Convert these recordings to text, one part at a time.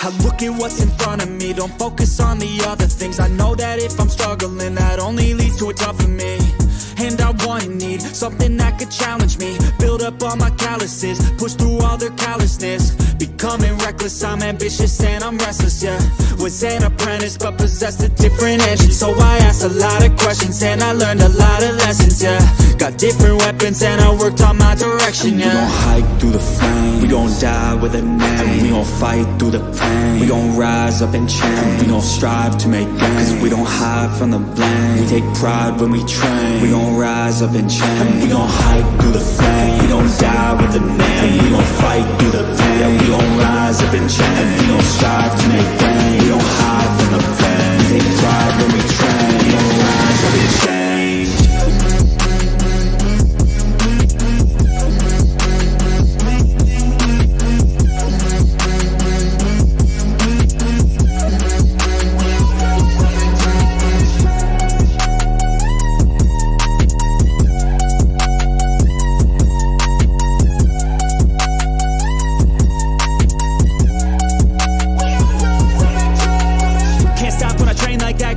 I look at what's in front of me, don't focus on the other things. I know that if I'm struggling, that only leads to a tougher me. And I want and need something that could challenge me, build up all my calluses, push through all their callousness. Becoming reckless, I'm ambitious and I'm restless, yeah. Was an apprentice but possessed a different engine, so I asked a lot of questions and I learned a lot of lessons, yeah. Got different weapons and I worked on my direction, yeah. We gon' hike through the flame, we gon' die with a name. We gon' fight through the pain, we gon' rise up and change. We gon' strive to make gains, cause we don't hide from the blame. We take pride when we train, we gon' rise up and change. We gon' hike through the flame, we gon' die with a name. We gon' fight through the pain, we gon' rise up and change. We gon' strive to make gains, we don't hide from the pain. We take pride when we train, we gon' rise up and change.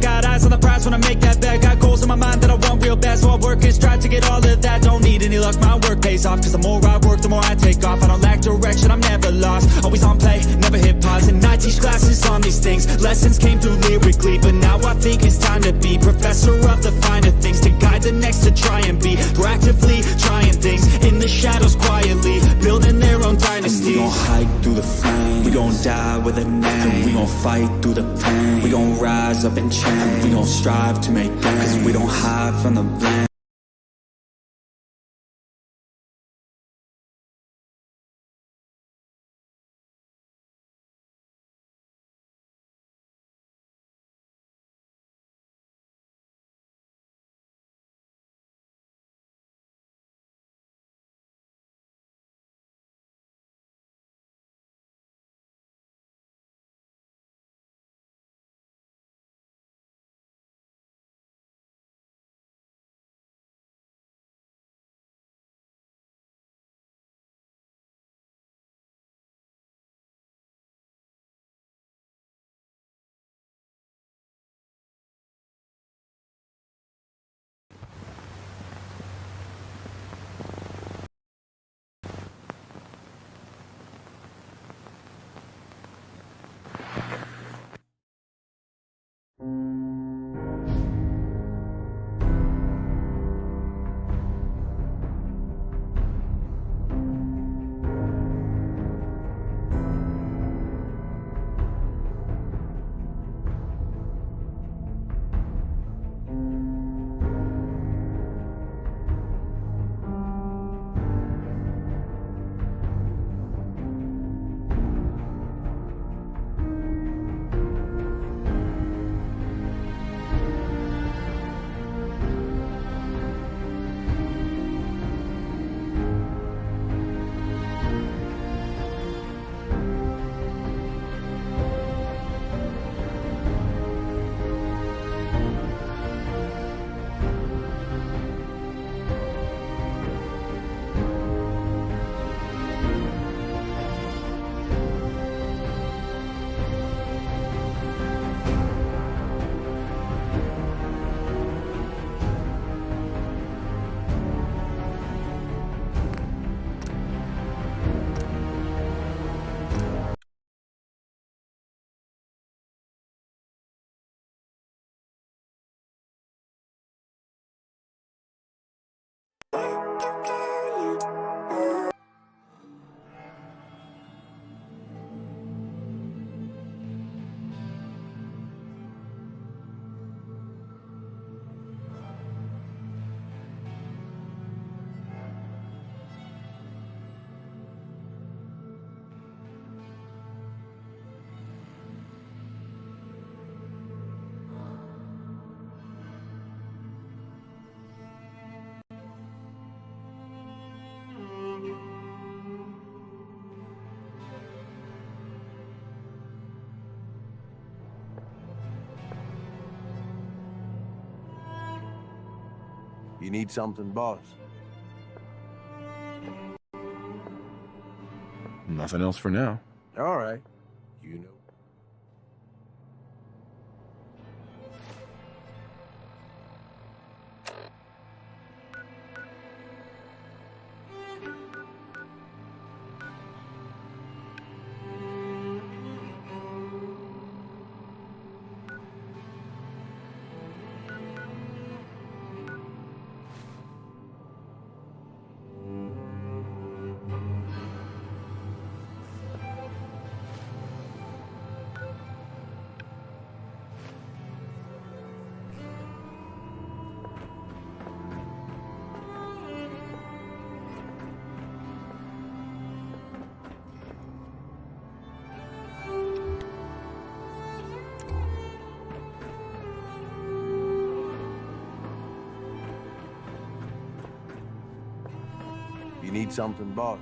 Got eyes on the prize when I make that bet. Got goals in my mind that I want real bad, so I work and strive to get all of that. Don't need any luck, my work pays off, cause the more I work, the more I take off. I don't lack direction, I'm never lost, always on play, never hit pause. And I teach classes on these things, lessons came through lyrically. But now I think it's time to be professor of the finer things, to guide the next, to try and be proactively trying things in the shadows quietly, building their own dynasty. We gon' hike through the flame, we gon' die with a name. We gon' fight through the pain, we gon' rise up and change. We gon' strive to make gains, cause we don't hide from the blame. You need something, boss? Nothing else for now. All right. You know. You need something, boss?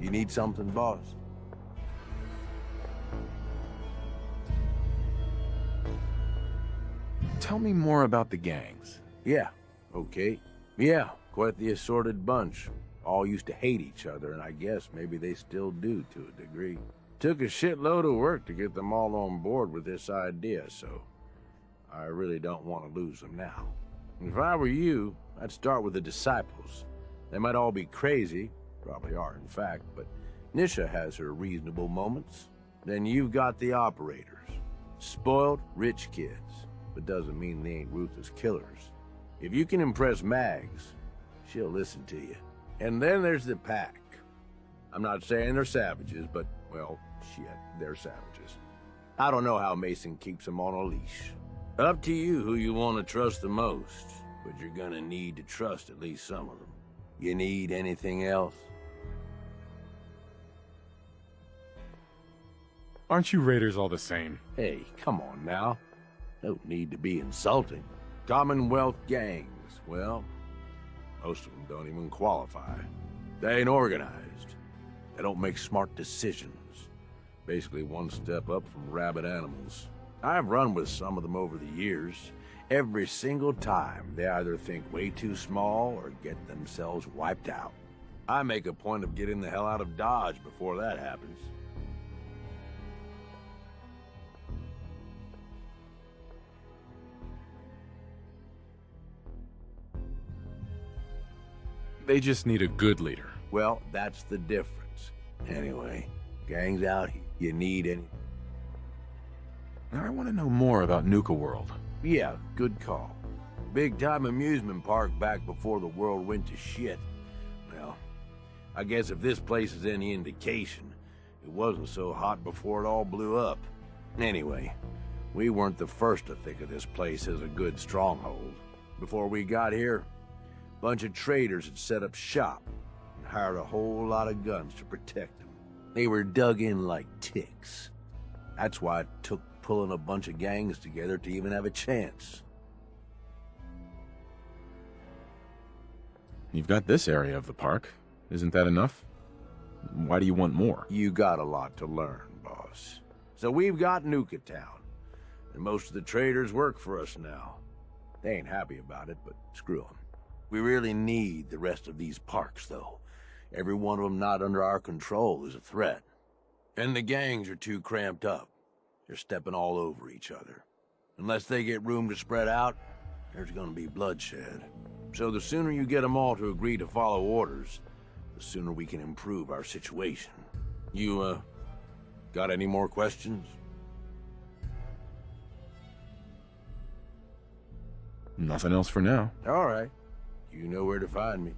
You need something, boss? Tell me more about the gangs. Yeah, okay. Yeah, quite the assorted bunch. All used to hate each other, and I guess maybe they still do to a degree. Took a shitload of work to get them all on board with this idea, so I really don't want to lose them now. If I were you, I'd start with the disciples. They might all be crazy, probably are in fact, but Nisha has her reasonable moments. Then you've got the operators. Spoiled, rich kids, but doesn't mean they ain't ruthless killers. If you can impress Mags, she'll listen to you. And then there's the pack. I'm not saying they're savages, but, well, shit, they're savages. I don't know how Mason keeps them on a leash. Up to you who you want to trust the most, but you're gonna need to trust at least some of them. You need anything else? Aren't you raiders all the same? Hey, come on now. No need to be insulting. Commonwealth gangs, well, most of them don't even qualify. They ain't organized. They don't make smart decisions. Basically one step up from rabid animals. I've run with some of them over the years. Every single time, they either think way too small or get themselves wiped out. I make a point of getting the hell out of Dodge before that happens. They just need a good leader. Well, that's the difference. Anyway, gangs out here. You need any... Now I want to know more about Nuka-World. Yeah, good call. Big-time amusement park back before the world went to shit. Well, I guess if this place is any indication, it wasn't so hot before it all blew up. Anyway, we weren't the first to think of this place as a good stronghold. Before we got here, a bunch of traders had set up shop and hired a whole lot of guns to protect them. They were dug in like ticks. That's why it took pulling a bunch of gangs together to even have a chance. You've got this area of the park. Isn't that enough? Why do you want more? You got a lot to learn, boss. So we've got Nuka-Town, and most of the traders work for us now. They ain't happy about it, but screw them. We really need the rest of these parks, though. Every one of them not under our control is a threat. And the gangs are too cramped up. They're stepping all over each other. Unless they get room to spread out, there's gonna be bloodshed. So the sooner you get them all to agree to follow orders, the sooner we can improve our situation. You, got any more questions? Nothing else for now. All right. You know where to find me.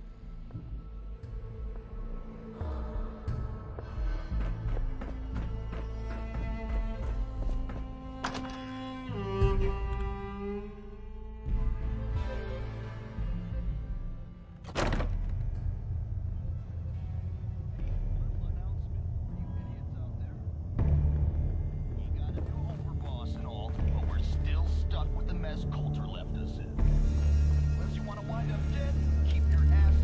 Coulter left us in. Unless you want to wind up dead, keep your ass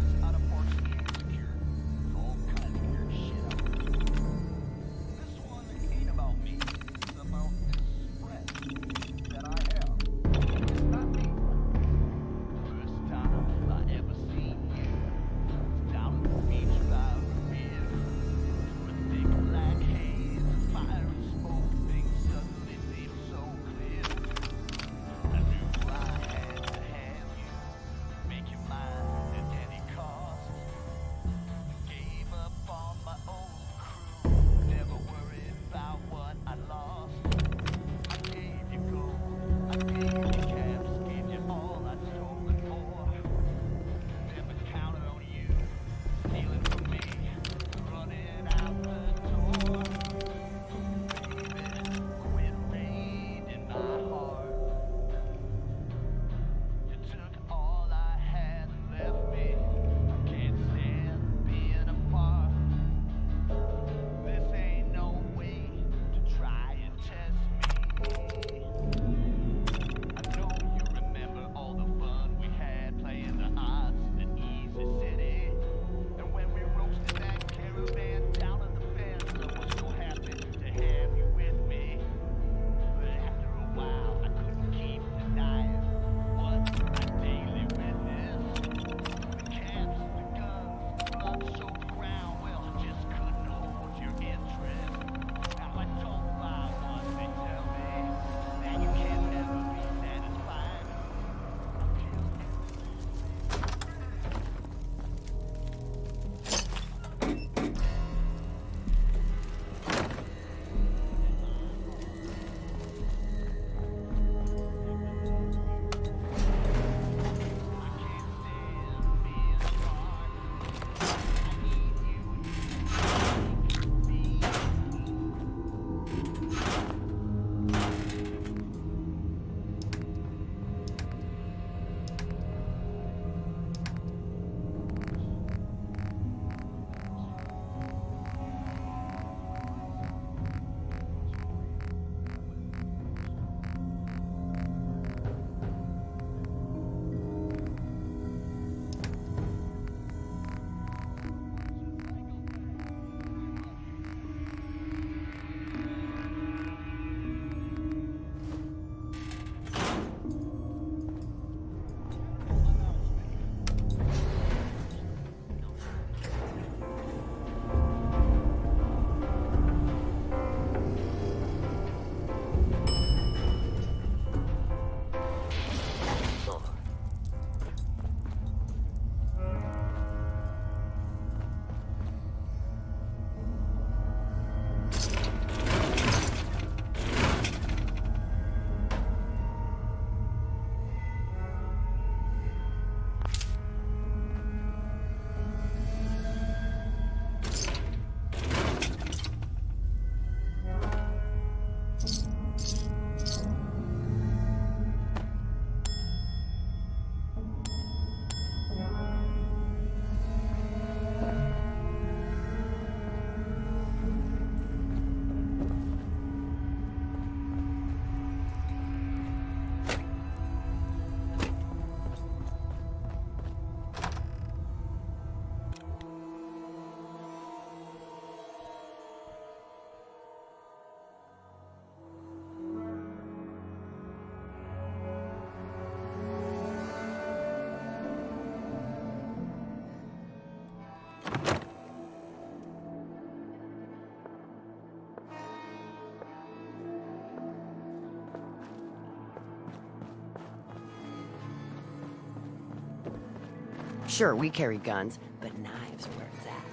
Sure, we carry guns, but knives are where it's at.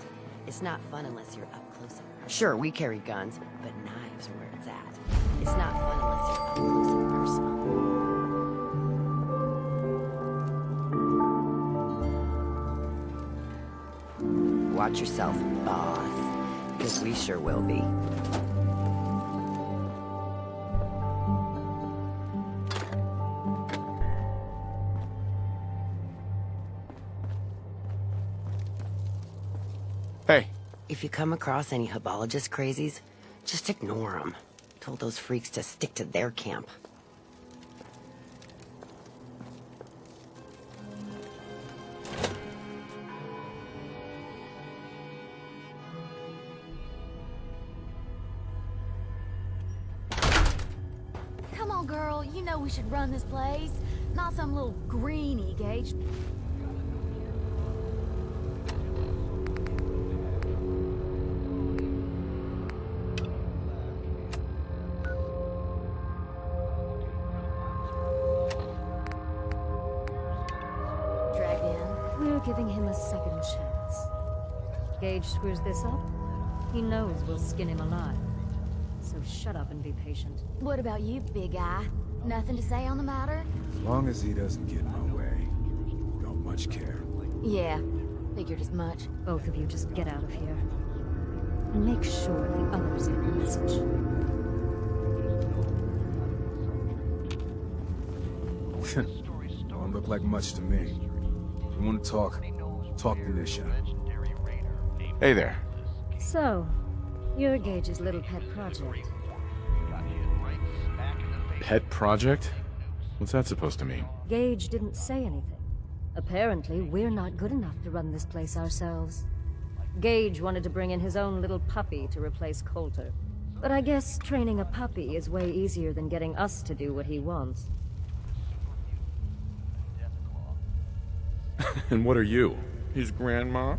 It's not fun unless you're up close and personal. Sure, we carry guns, but knives are where it's at. It's not fun unless you're up close and personal. Watch yourself, boss, because we sure will be. Hey. If you come across any Hibologist crazies, just ignore them. Told those freaks to stick to their camp. Come on, girl. You know we should run this place. Not some little greenie, Gage. Dragged in. We're giving him a second chance. Gage screws this up, he knows we'll skin him alive. So shut up and be patient. What about you, big guy? Nothing to say on the matter? As long as he doesn't get in my way. Don't much care. Yeah, figured as much. Both of you just get out of here. And make sure the others get the message. Don't look like much to me. You want to talk to Nisha. Hey there. So, you're Gage's little pet project. Pet project? What's that supposed to mean? Gage didn't say anything. Apparently, we're not good enough to run this place ourselves. Gage wanted to bring in his own little puppy to replace Coulter. But I guess training a puppy is way easier than getting us to do what he wants. And what are you? His grandma?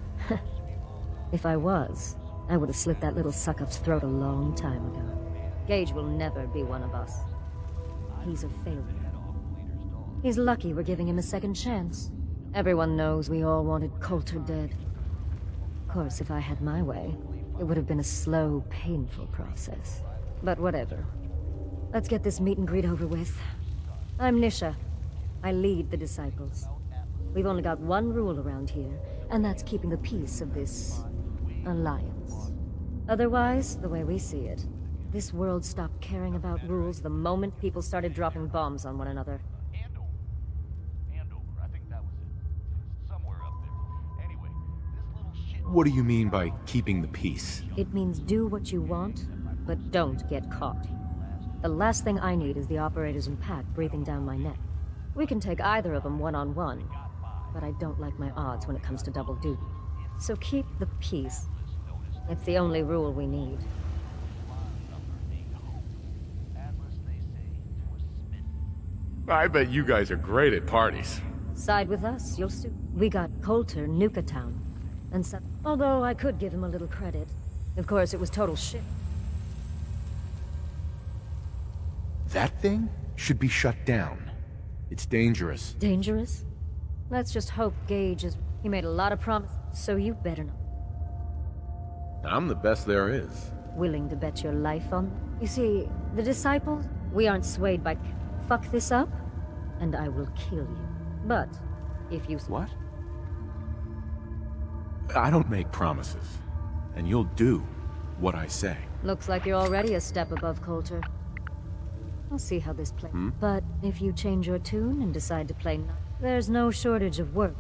If I was, I would have slit that little suck-up's throat a long time ago. Gage will never be one of us. He's a failure. He's lucky we're giving him a second chance. Everyone knows we all wanted Coulter dead. Of course, if I had my way, it would have been a slow, painful process. But whatever. Let's get this meet and greet over with. I'm Nisha. I lead the Disciples. We've only got one rule around here, and that's keeping the peace of this alliance. Otherwise, the way we see it, this world stopped caring about rules the moment people started dropping bombs on one another. What do you mean by keeping the peace? It means do what you want, but don't get caught. The last thing I need is the operators in Pack breathing down my neck. We can take either of them one-on-one, but I don't like my odds when it comes to double duty. So keep the peace. It's the only rule we need. I bet you guys are great at parties. Side with us, you'll see. We got Coulter, Nuka-Town, and some. Although I could give him a little credit. Of course, it was total shit. That thing should be shut down. It's dangerous. Dangerous? Let's just hope Gage is... He made a lot of promises, so you better not. I'm the best there is. Willing to bet your life on? You see, the Disciples, we aren't swayed by... Fuck this up, and I will kill you. But, if you... What? I don't make promises. And you'll do what I say. Looks like you're already a step above Coulter. I'll see how this plays. But if you change your tune and decide to play... There's no shortage of work.